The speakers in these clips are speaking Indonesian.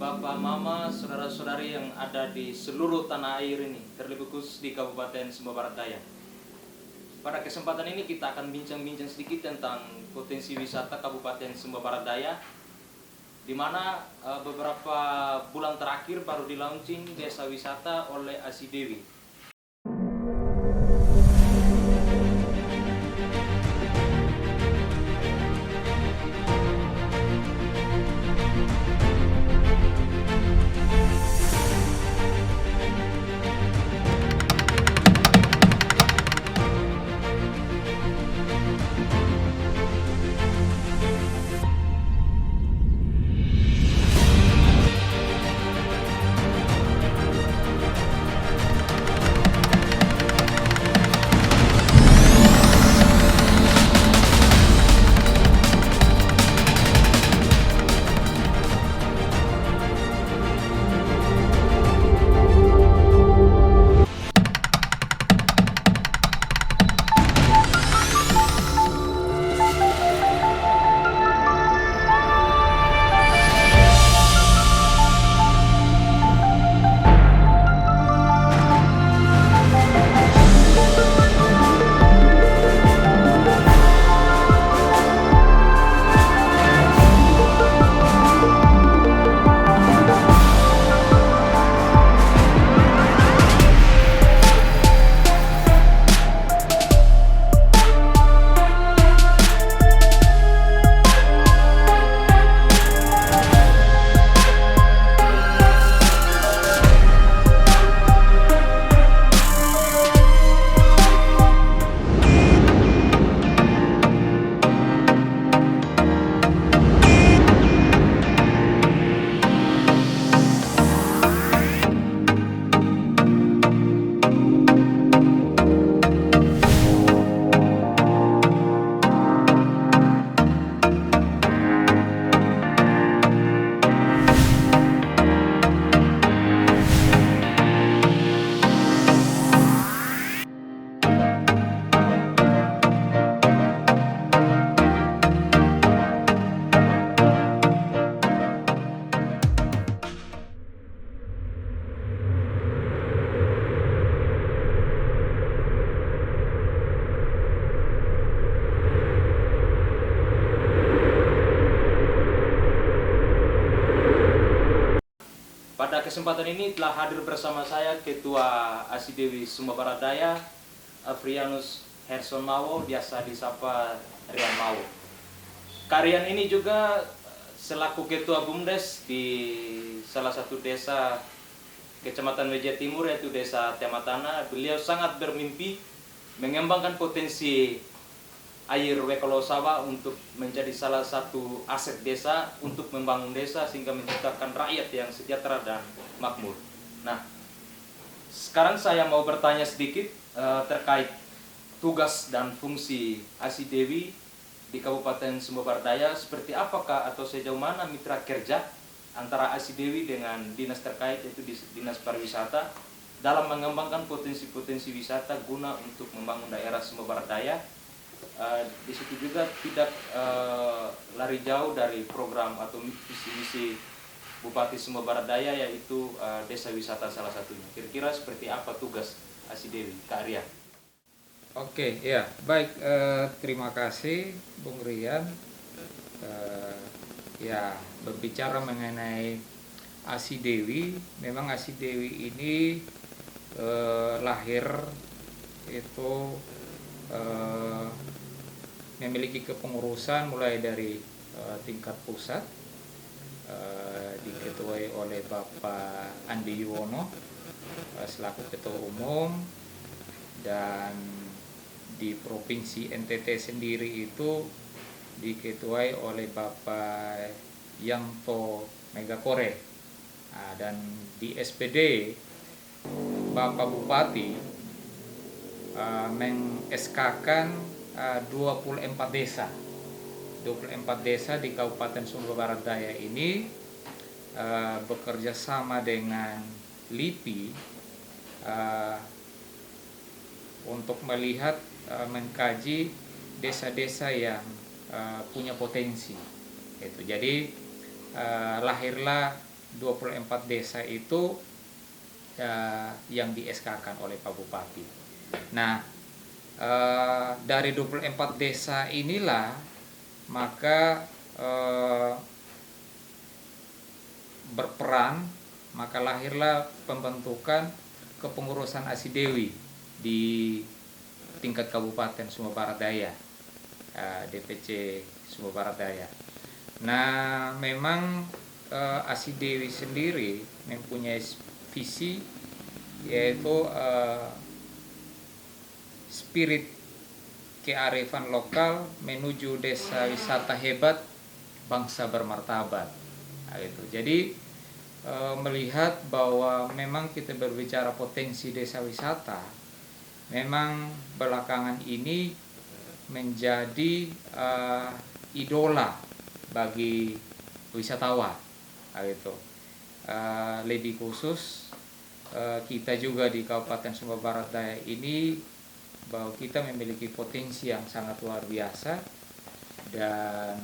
Bapak, Mama, saudara-saudari yang ada di seluruh tanah air ini, terlebih khusus di Kabupaten Sumba Barat Daya. Pada kesempatan ini kita akan bincang-bincang sedikit tentang potensi wisata Kabupaten Sumba Barat Daya, di mana beberapa bulan terakhir baru di-launching desa wisata oleh Asi Dewi. Pada kesempatan ini telah hadir bersama saya Ketua Asi Dewi Sumba Barat Daya, Afrianus Herson Mawo, biasa disapa Rian Mawo. Karian ini juga selaku Ketua BUMDes di salah satu desa Kecamatan Meja Timur, yaitu Desa Tematana. Beliau sangat bermimpi mengembangkan potensi air Wekalosawa untuk menjadi salah satu aset desa untuk membangun desa sehingga menciptakan rakyat yang sejahtera dan makmur. Nah, sekarang saya mau bertanya sedikit terkait tugas dan fungsi Asi Dewi di Kabupaten Sumba Barat Daya. Seperti apakah atau sejauh mana mitra kerja antara Asi Dewi dengan dinas terkait, yaitu Dinas Pariwisata, dalam mengembangkan potensi-potensi wisata guna untuk membangun daerah Sumba Barat Daya. Di situ juga tidak lari jauh dari program atau visi-misi Bupati Sumba Barat Daya, yaitu desa wisata salah satunya. Kira-kira seperti apa tugas Asi Dewi, Kak Arya? Oke, ya, baik. Terima kasih, Bung Rian. Ya, berbicara mengenai Asi Dewi, memang Asi Dewi ini lahir itu memiliki kepengurusan mulai dari tingkat pusat, diketuai oleh Bapak Andi Yuwono selaku Ketua Umum, dan di Provinsi NTT sendiri itu diketuai oleh Bapak Yanto Megakore. Nah, dan di SPD Bapak Bupati meng-SK-kan 24 desa. 24 desa di Kabupaten Sumba Barat Daya ini bekerja sama dengan LIPI untuk melihat, mengkaji desa-desa yang punya potensi. Jadi lahirlah 24 desa itu yang di SK-kan oleh Pak Bupati. Nah, dari 24 desa inilah maka berperan, maka lahirlah pembentukan kepengurusan Asidewi di tingkat Kabupaten Sumba Barat Daya, DPC Sumba Barat Daya. Nah, memang Asidewi sendiri mempunyai visi, yaitu spirit kearifan lokal menuju desa wisata hebat, bangsa bermartabat. Nah, gitu. Jadi melihat bahwa memang kita berbicara potensi desa wisata, memang belakangan ini menjadi idola bagi wisatawan. Nah, gitu. Lebih khusus kita juga di Kabupaten Sumba Barat Daya ini, bahwa kita memiliki potensi yang sangat luar biasa, dan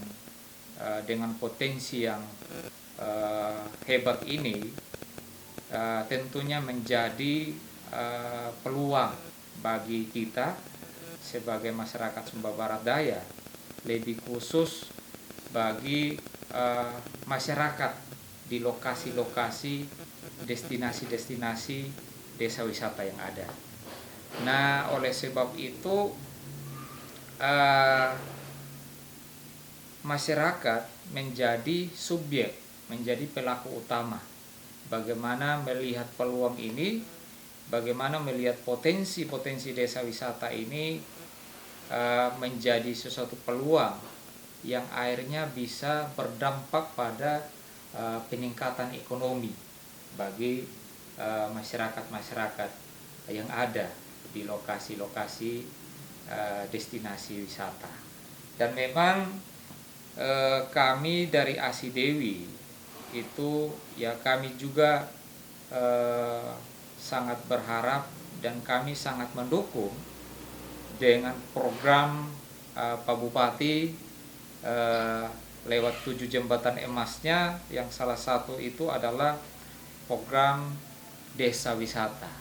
dengan potensi yang hebat ini tentunya menjadi peluang bagi kita sebagai masyarakat Sumba Barat Daya, lebih khusus bagi masyarakat di lokasi-lokasi, destinasi-destinasi desa wisata yang ada. Nah, oleh sebab itu masyarakat menjadi subjek, menjadi pelaku utama. Bagaimana melihat peluang ini, bagaimana melihat potensi-potensi desa wisata ini menjadi sesuatu peluang yang akhirnya bisa berdampak pada peningkatan ekonomi bagi masyarakat-masyarakat yang ada di lokasi-lokasi destinasi wisata. Dan memang kami dari Asidewi itu ya, kami juga sangat berharap dan kami sangat mendukung dengan program Pak Bupati lewat 7 jembatan emasnya, yang salah satu itu adalah program desa wisata.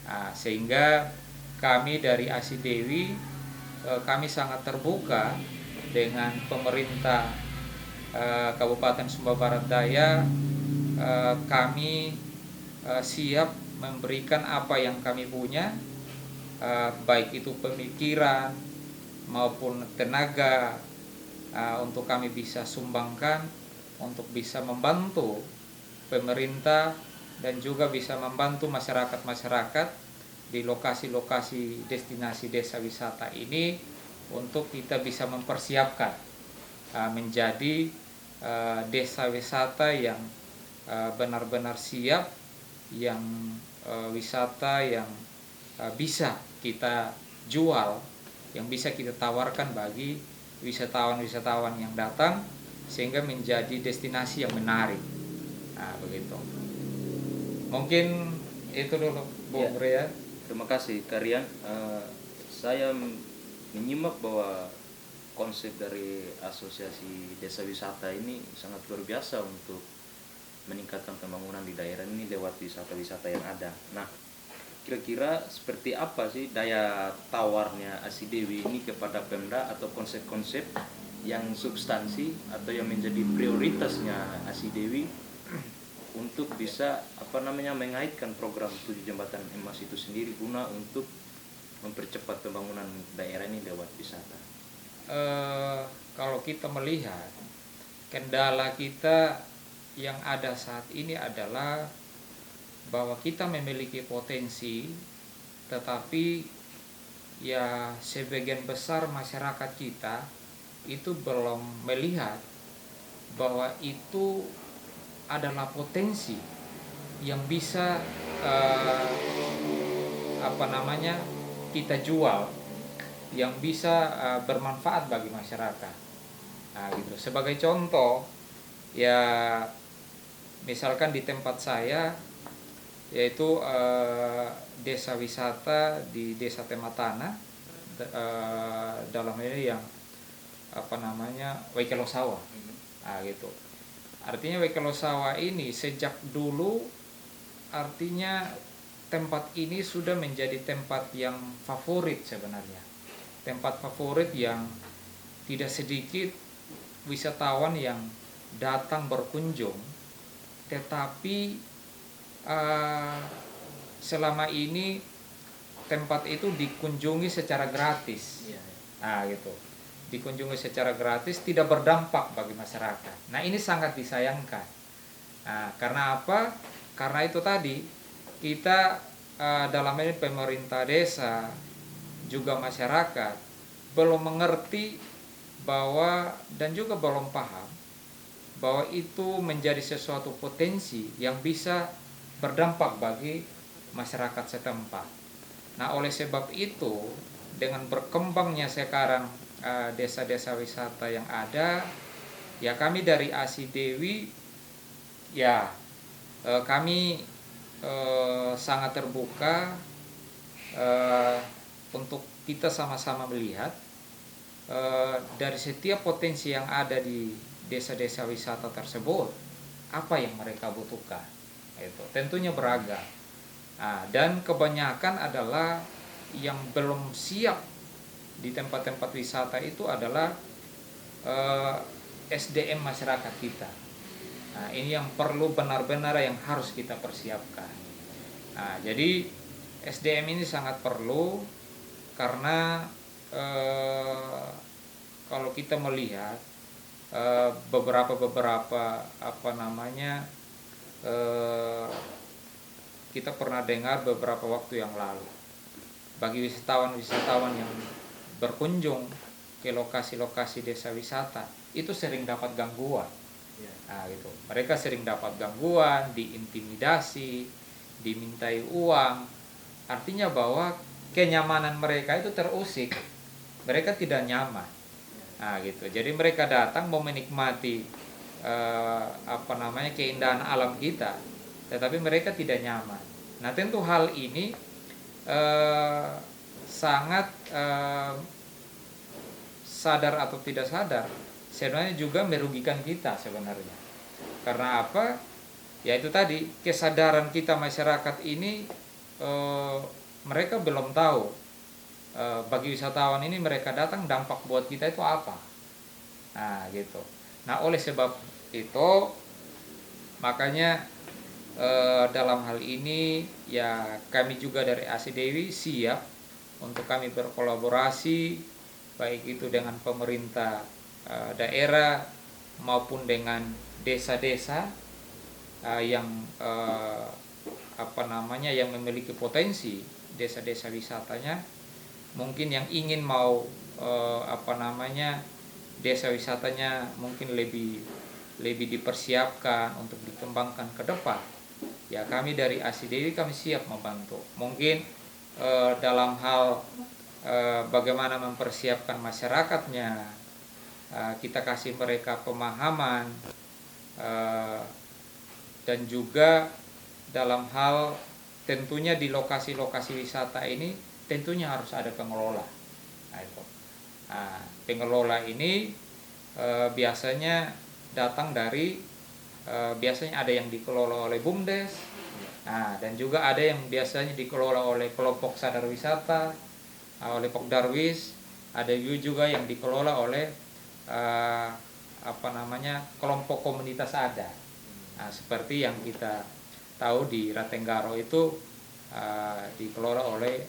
Nah, sehingga kami dari Asidewi kami sangat terbuka dengan pemerintah Kabupaten Sumba Barat Daya. Kami siap memberikan apa yang kami punya, baik itu pemikiran maupun tenaga, untuk kami bisa sumbangkan untuk bisa membantu pemerintah dan juga bisa membantu masyarakat-masyarakat di lokasi-lokasi destinasi desa wisata ini, untuk kita bisa mempersiapkan menjadi desa wisata yang benar-benar siap, yang wisata yang bisa kita jual, yang bisa kita tawarkan bagi wisatawan-wisatawan yang datang, sehingga menjadi destinasi yang menarik. Nah, begitu. Mungkin itu dulu, Bu Brea. Terima kasih Karian. Saya menyimak bahwa konsep dari Asosiasi Desa Wisata ini sangat luar biasa untuk meningkatkan pembangunan di daerah ini lewat wisata-wisata yang ada. Nah, kira-kira seperti apa sih daya tawarnya Asidewi ini kepada Pemda, atau konsep-konsep yang substansi atau yang menjadi prioritasnya Asidewi untuk bisa mengaitkan program 7 jembatan emas itu sendiri guna untuk mempercepat pembangunan daerah ini lewat wisata? Kalau kita melihat kendala kita yang ada saat ini adalah bahwa kita memiliki potensi, tetapi ya sebagian besar masyarakat kita itu belum melihat bahwa itu adalah potensi yang bisa kita jual, yang bisa bermanfaat bagi masyarakat. Nah, gitu. Sebagai contoh, ya misalkan di tempat saya, yaitu desa wisata di Desa Tematana, dalam ini yang Waikelosawa. Nah, gitu. Artinya Wekalosawa ini sejak dulu, artinya tempat ini sudah menjadi tempat yang favorit sebenarnya. Tempat favorit yang tidak sedikit wisatawan yang datang berkunjung, tetapi selama ini tempat itu dikunjungi secara gratis. Nah, gitu. Dikunjungi secara gratis, tidak berdampak bagi masyarakat. Nah, ini sangat disayangkan. Nah, karena apa? Karena itu tadi kita dalam ini pemerintah desa juga masyarakat belum mengerti bahwa, dan juga belum paham bahwa itu menjadi sesuatu potensi yang bisa berdampak bagi masyarakat setempat. Nah, oleh sebab itu, dengan berkembangnya sekarang desa-desa wisata yang ada, ya kami dari ASI Dewi, ya kami sangat terbuka untuk kita sama-sama melihat dari setiap potensi yang ada di desa-desa wisata tersebut, apa yang mereka butuhkan. Itu tentunya beragam. Nah, dan kebanyakan adalah yang belum siap di tempat-tempat wisata itu adalah SDM masyarakat kita. Nah, ini yang perlu benar-benar yang harus kita persiapkan. Nah, jadi SDM ini sangat perlu karena kalau kita melihat beberapa kita pernah dengar beberapa waktu yang lalu, bagi wisatawan yang berkunjung ke lokasi-lokasi desa wisata itu sering dapat gangguan. Nah, gitu. Mereka sering dapat gangguan, diintimidasi, dimintai uang. Artinya bahwa kenyamanan mereka itu terusik. Mereka tidak nyaman. Nah, gitu. Jadi mereka datang mau menikmati keindahan alam kita, tetapi mereka tidak nyaman. Nah, tentu hal ini sangat sadar atau tidak sadar sebenarnya juga merugikan kita sebenarnya. Karena apa? Ya itu tadi, kesadaran kita masyarakat ini mereka belum tahu bagi wisatawan ini mereka datang dampak buat kita itu apa. Nah, gitu. Nah, oleh sebab itu makanya dalam hal ini ya kami juga dari ASI Dewi siap untuk kami berkolaborasi baik itu dengan pemerintah daerah maupun dengan desa-desa yang yang memiliki potensi desa-desa wisatanya, mungkin yang ingin mau desa wisatanya mungkin lebih dipersiapkan untuk dikembangkan ke depan. Ya kami dari ASI Dewi kami siap membantu. Mungkin dalam hal bagaimana mempersiapkan masyarakatnya, kita kasih mereka pemahaman, dan juga dalam hal tentunya di lokasi-lokasi wisata ini tentunya harus ada pengelola. Nah, itu. Nah, pengelola ini biasanya datang dari biasanya ada yang dikelola oleh BUMDes, nah, dan juga ada yang biasanya dikelola oleh kelompok sadar wisata, oleh Pokdarwis, ada juga yang dikelola oleh kelompok komunitas adat. Nah, seperti yang kita tahu di Ratenggaro itu dikelola oleh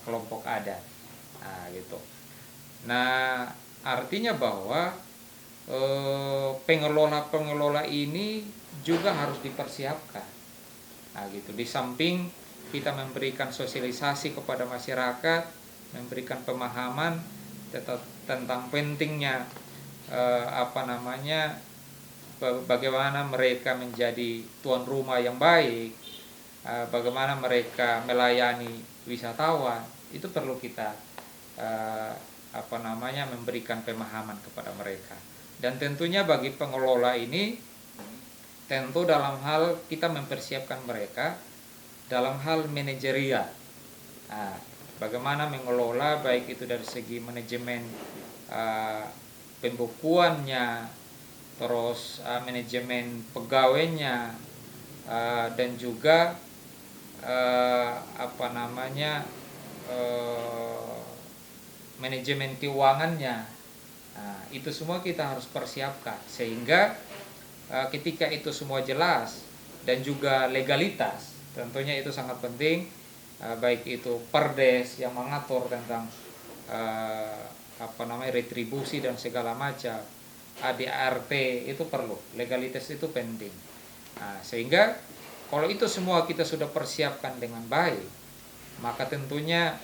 kelompok adat. Nah, gitu. Nah, artinya bahwa pengelola ini juga harus dipersiapkan. Nah, gitu. Di samping kita memberikan sosialisasi kepada masyarakat, memberikan pemahaman tentang pentingnya bagaimana mereka menjadi tuan rumah yang baik, bagaimana mereka melayani wisatawan, itu perlu kita memberikan pemahaman kepada mereka. Dan tentunya bagi pengelola ini, tentu dalam hal kita mempersiapkan mereka dalam hal manajerial. Nah, bagaimana mengelola baik itu dari segi manajemen pembukuannya, terus manajemen pegawainya, dan juga manajemen keuangannya. Nah, itu semua kita harus persiapkan sehingga ketika itu semua jelas dan juga legalitas, tentunya itu sangat penting, baik itu perdes yang mengatur tentang retribusi dan segala macam, ADART itu perlu, legalitas itu penting. Nah, sehingga kalau itu semua kita sudah persiapkan dengan baik, maka tentunya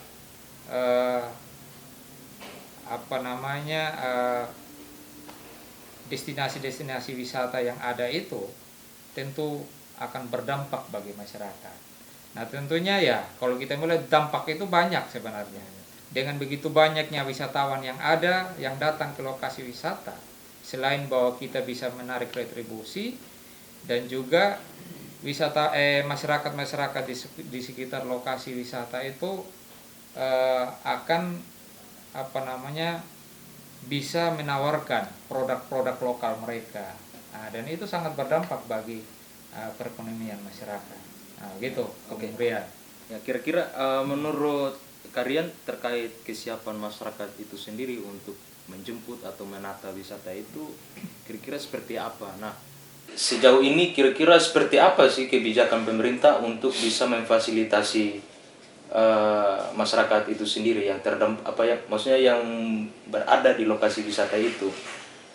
destinasi-destinasi wisata yang ada itu tentu akan berdampak bagi masyarakat. Nah, tentunya ya kalau kita mulai dampak itu banyak sebenarnya. Dengan begitu banyaknya wisatawan yang ada, yang datang ke lokasi wisata, selain bahwa kita bisa menarik retribusi dan juga masyarakat di sekitar lokasi wisata itu akan bisa menawarkan produk-produk lokal mereka. Nah, dan itu sangat berdampak bagi perekonomian masyarakat. Nah, gitu. Kemudian Ya, kira-kira menurut kalian terkait kesiapan masyarakat itu sendiri untuk menjemput atau menata wisata itu kira-kira seperti apa? Nah, sejauh ini kira-kira seperti apa sih kebijakan pemerintah untuk bisa memfasilitasi masyarakat itu sendiri yang maksudnya yang berada di lokasi wisata itu.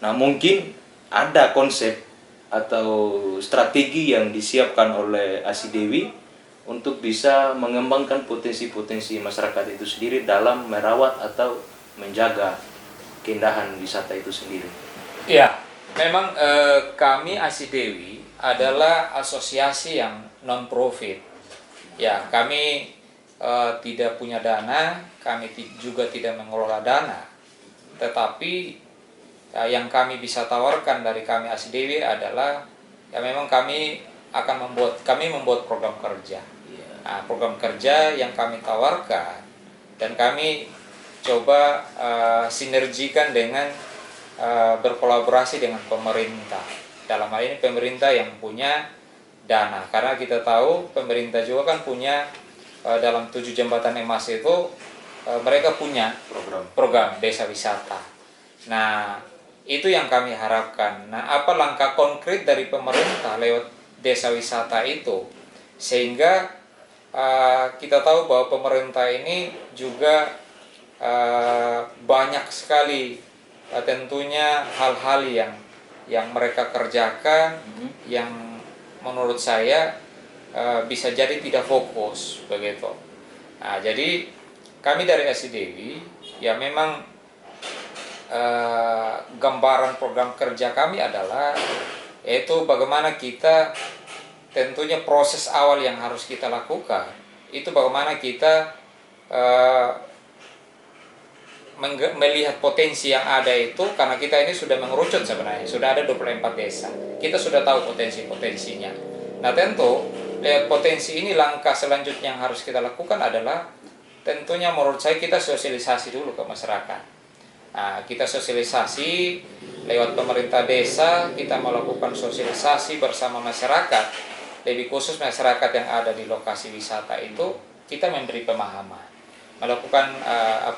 Nah, mungkin ada konsep atau strategi yang disiapkan oleh Asidewi untuk bisa mengembangkan potensi-potensi masyarakat itu sendiri dalam merawat atau menjaga keindahan wisata itu sendiri. ya, memang kami Asidewi adalah asosiasi yang non-profit. Ya, kami tidak punya dana, kami juga tidak mengelola dana. Tetapi yang kami bisa tawarkan dari kami Asidewi adalah ya memang kami membuat program kerja. Nah, program kerja yang kami tawarkan dan kami coba sinergikan dengan berkolaborasi dengan pemerintah. Dalam hal ini pemerintah yang punya dana, karena kita tahu pemerintah juga kan punya dalam 7 jembatan emas itu mereka punya program desa wisata. Nah, itu yang kami harapkan. Nah, apa langkah konkret dari pemerintah lewat desa wisata itu, sehingga kita tahu bahwa pemerintah ini juga banyak sekali tentunya hal-hal yang mereka kerjakan yang menurut saya bisa jadi tidak fokus begitu. Nah, jadi kami dari Asidewi ya memang gambaran program kerja kami adalah yaitu bagaimana kita tentunya proses awal yang harus kita lakukan itu bagaimana kita melihat potensi yang ada itu, karena kita ini sudah mengerucut sebenarnya, sudah ada 24 desa, kita sudah tahu potensi-potensinya. Nah, tentu lewat potensi ini langkah selanjutnya yang harus kita lakukan adalah tentunya menurut saya kita sosialisasi dulu ke masyarakat. Nah, kita sosialisasi lewat pemerintah desa, kita melakukan sosialisasi bersama masyarakat. Lebih khusus masyarakat yang ada di lokasi wisata itu kita memberi pemahaman, melakukan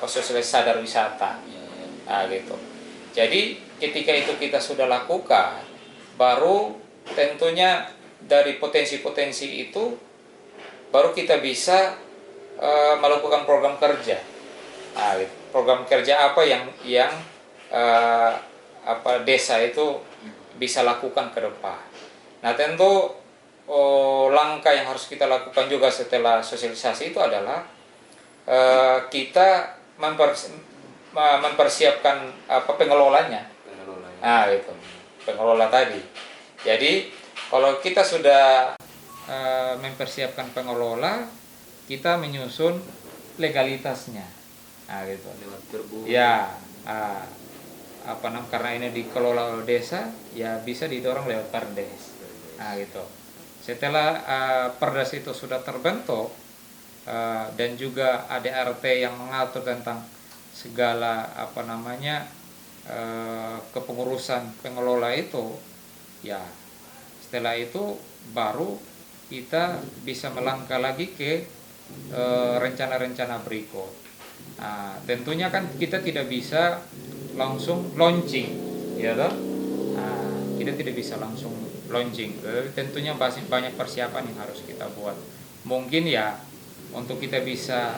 sosialisasi sadar wisata, gitu. Jadi ketika itu kita sudah lakukan, baru tentunya dari potensi-potensi itu, baru kita bisa melakukan program kerja. Gitu. Program kerja apa yang desa itu bisa lakukan ke depan. Nah, tentu langkah yang harus kita lakukan juga setelah sosialisasi itu adalah kita mempersiapkan pengelolanya. Nah, itu pengelola tadi. Jadi kalau kita sudah mempersiapkan pengelola, kita menyusun legalitasnya. Nah, gitu. Ya, karena ini dikelola oleh desa, ya bisa didorong lewat perdes. Nah, gitu. Setelah perdes itu sudah terbentuk dan juga ADART yang mengatur tentang segala kepengurusan pengelola itu, ya setelah itu baru kita bisa melangkah lagi ke rencana-rencana berikut. Nah, tentunya kan kita tidak bisa langsung launching, ya toh? Nah, kita tidak bisa langsung launching. Tentunya banyak persiapan yang harus kita buat. Mungkin ya untuk kita bisa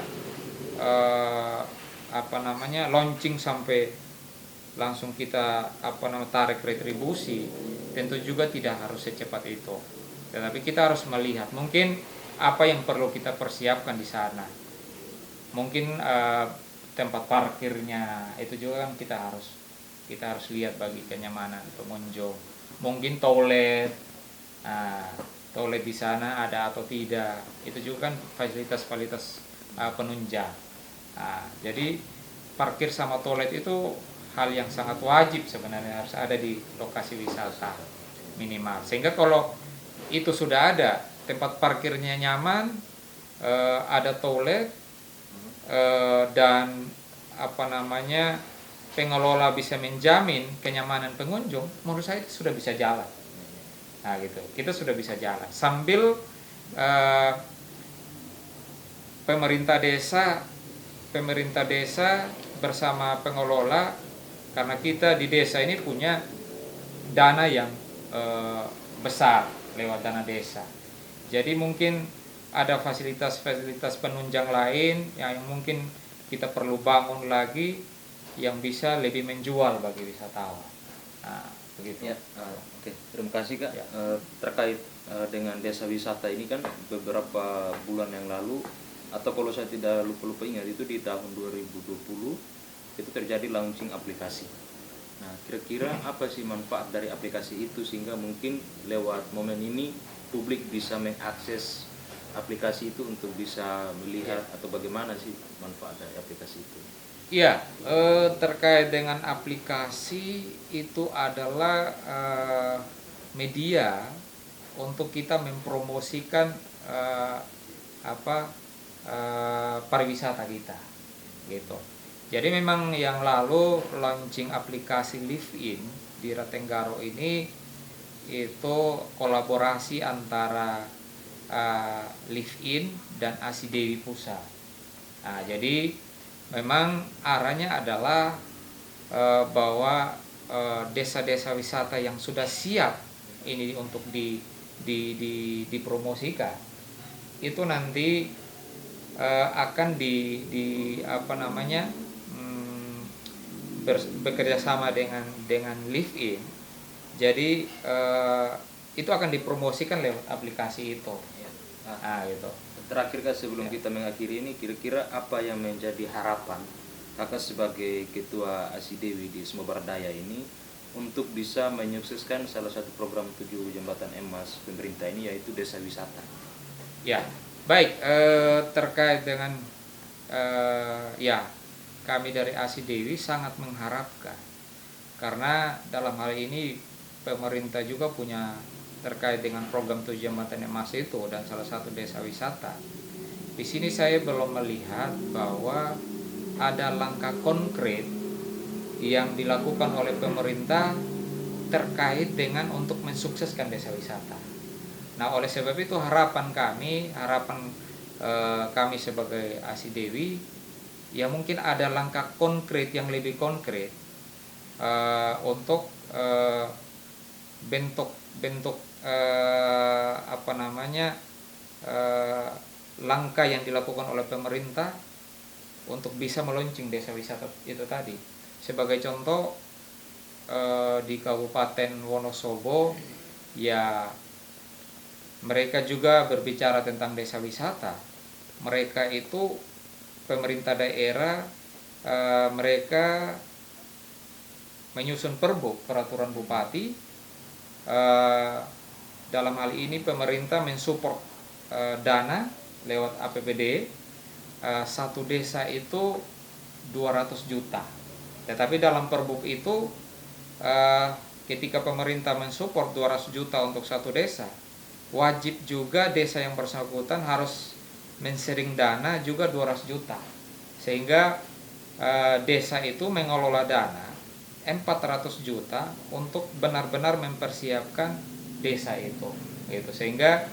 launching sampai langsung kita tarik retribusi, tentu juga tidak harus secepat itu. Tetapi kita harus melihat mungkin apa yang perlu kita persiapkan di sana. Mungkin tempat parkirnya itu juga kan kita harus lihat bagi kenyamanan pengunjung. Mungkin toilet di sana ada atau tidak, itu juga kan fasilitas-fasilitas penunjang. Jadi parkir sama toilet itu hal yang sangat wajib sebenarnya, harus ada di lokasi wisata minimal. Sehingga kalau itu sudah ada, tempat parkirnya nyaman, ada toilet, dan pengelola bisa menjamin kenyamanan pengunjung, menurut saya itu sudah bisa jalan. Nah gitu, kita sudah bisa jalan sambil pemerintah desa bersama pengelola, karena kita di desa ini punya dana yang besar lewat dana desa. Jadi mungkin ada fasilitas-fasilitas penunjang lain yang mungkin kita perlu bangun lagi yang bisa lebih menjual bagi wisatawan. Nah, begitu. Ya, oke. Terima kasih Kak. Ya. Terkait dengan desa wisata ini kan beberapa bulan yang lalu, atau kalau saya tidak lupa ingat itu di tahun 2020 itu terjadi launching aplikasi. Nah, kira-kira apa sih manfaat dari aplikasi itu sehingga mungkin lewat momen ini publik bisa mengakses aplikasi itu untuk bisa melihat atau bagaimana sih manfaat dari aplikasi itu? Iya, terkait dengan aplikasi itu adalah media untuk kita mempromosikan pariwisata kita, gitu. Jadi memang yang lalu launching aplikasi Live-in di Ratenggaro ini itu kolaborasi antara Live-in dan Asidewi Pusat. Nah, jadi memang arahnya adalah bahwa desa-desa wisata yang sudah siap ini untuk dipromosikan itu nanti akan bekerja sama dengan Live-in. Jadi itu akan dipromosikan lewat aplikasi itu. Gitu. Terakhir Kak, sebelum kita mengakhiri ini, kira-kira apa yang menjadi harapan Kakak sebagai Ketua Asidewi di Sumber Daya ini untuk bisa menyukseskan salah satu program 7 Jembatan Emas pemerintah ini, yaitu desa wisata? Ya, baik. Terkait dengan kami dari Asidewi sangat mengharapkan, karena dalam hal ini pemerintah juga punya terkait dengan program 7 Jembatan Emas itu dan salah satu desa wisata. Di sini saya belum melihat bahwa ada langkah konkret yang dilakukan oleh pemerintah terkait dengan untuk mensukseskan desa wisata. Nah, oleh sebab itu harapan kami sebagai Asidewi, ya mungkin ada langkah konkret yang lebih konkret untuk bentuk langkah yang dilakukan oleh pemerintah untuk bisa meluncing desa wisata itu tadi. Sebagai contoh, di Kabupaten Wonosobo, ya mereka juga berbicara tentang desa wisata. Mereka itu pemerintah daerah, mereka menyusun peraturan bupati. Dalam hal ini pemerintah mensupport dana lewat APBD. Satu desa itu 200 juta. Tetapi dalam perbuk itu ketika pemerintah mensupport 200 juta untuk satu desa, wajib juga desa yang bersangkutan harus mensering dana juga 200 juta. Sehingga desa itu mengelola dana 400 juta untuk benar-benar mempersiapkan desa itu gitu, sehingga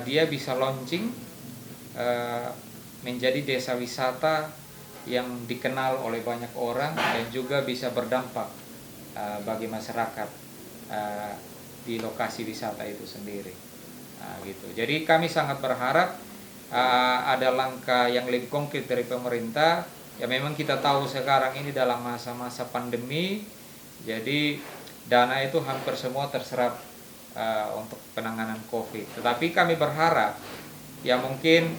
dia bisa launching menjadi desa wisata yang dikenal oleh banyak orang dan juga bisa berdampak bagi masyarakat di lokasi wisata itu sendiri. Gitu. Jadi kami sangat berharap ada langkah yang lebih konkret dari pemerintah. Ya memang kita tahu sekarang ini dalam masa-masa pandemi, jadi dana itu hampir semua terserap untuk penanganan COVID. Tetapi kami berharap ya mungkin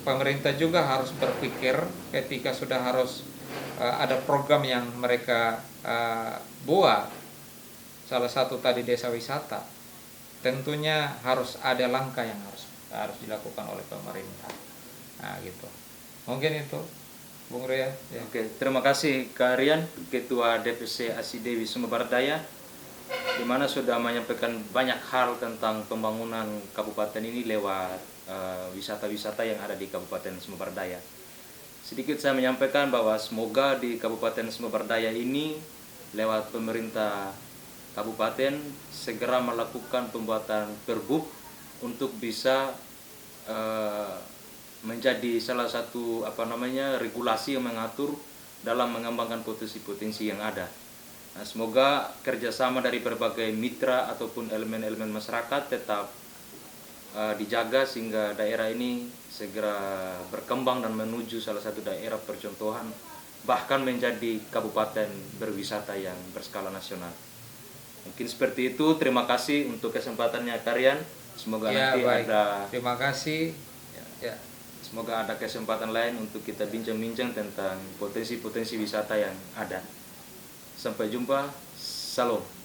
pemerintah juga harus berpikir ketika sudah harus ada program yang mereka buat, salah satu tadi desa wisata, tentunya harus ada langkah yang harus dilakukan oleh pemerintah. Nah, gitu. Mungkin itu, Bung Ria. Ya. Oke, terima kasih Kak Rian, Ketua DPC Asidewi Sumber Daya, di mana sudah menyampaikan banyak hal tentang pembangunan kabupaten ini lewat wisata-wisata yang ada di Kabupaten Sumber Daya. Sedikit saya menyampaikan bahwa semoga di Kabupaten Sumber Daya ini lewat pemerintah kabupaten segera melakukan pembuatan perbuk untuk bisa menjadi salah satu regulasi yang mengatur dalam mengembangkan potensi-potensi yang ada. Nah, semoga kerjasama dari berbagai mitra ataupun elemen-elemen masyarakat tetap dijaga sehingga daerah ini segera berkembang dan menuju salah satu daerah percontohan, bahkan menjadi kabupaten berwisata yang berskala nasional. Mungkin seperti itu. Terima kasih untuk kesempatannya Karian. Semoga nanti baik. ada. Terima kasih. Ya. Semoga ada kesempatan lain untuk kita bincang-bincang tentang potensi-potensi wisata yang ada. Sampai jumpa. Salam.